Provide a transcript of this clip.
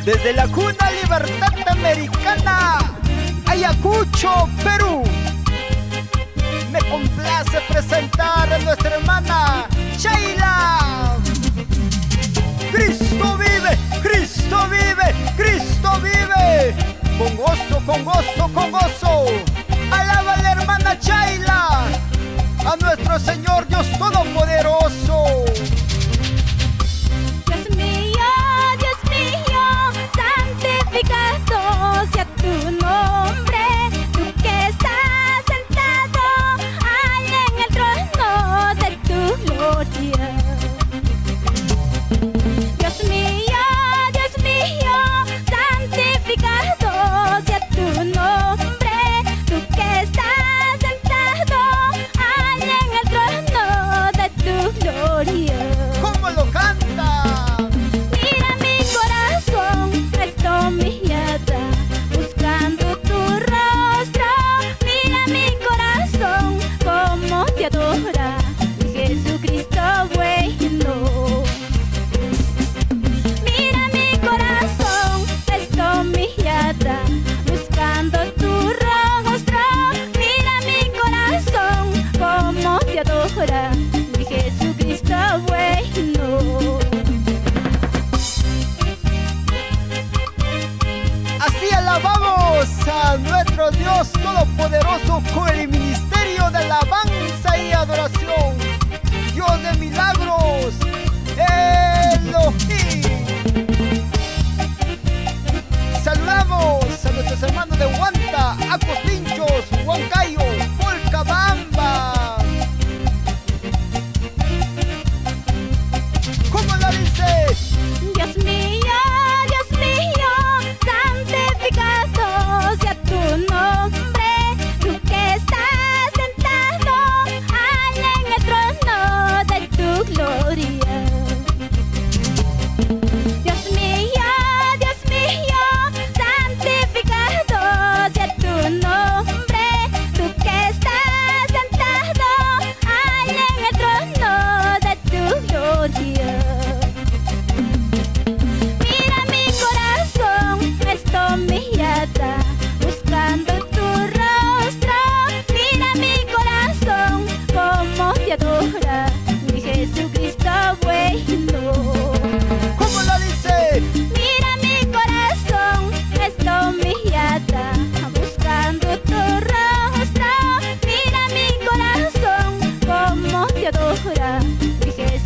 Desde la cuna Libertad Americana, Ayacucho, Perú, me complace presentar a nuestra hermana Sheila. Cristo vive, Cristo vive, Cristo vive. Con gozo, con gozo, con gozo. Alaba a la hermana Sheila, a nuestro Señor Dios Todopoderoso. Dios mío, santificado sea tu nombre, tú que estás sentado allá en el trono de tu gloria. Dios mío, santificado sea tu nombre, tú que estás sentado allá en el trono de tu gloria. ¿Cómo lo canta? Mira mi corazón, presto mi mirada, buscando tu rostro. Mira mi corazón, como te adora, Jesucristo bueno. Mira mi corazón, presto mi mirada, buscando tu rostro. Mira mi corazón, como te adora, Jesucristo bueno. Así alabamos a nuestro Dios Todopoderoso con el ministerio de alabanza y adoración. Dios de milagros, Elohim. Saludamos a nuestros hermanos de Huanta, Acotinchos, Huancayo, Polcabamba. ¿Cómo lo dices? Dios mío, santificado sea tu nombre, tú que estás sentado allá en el trono de tu gloria. Dios mío, santificado sea tu nombre, tú que estás sentado allá en el trono de tu gloria. Mira mi corazón, presto mi mirada, buscando tu rostro. Mira mi corazón, como te adora, mi Jesucristo bueno. ¿Cómo lo dice? Mira mi corazón, presto mi mirada, buscando tu rostro. Mira mi corazón, como te adora, mi Jesucristo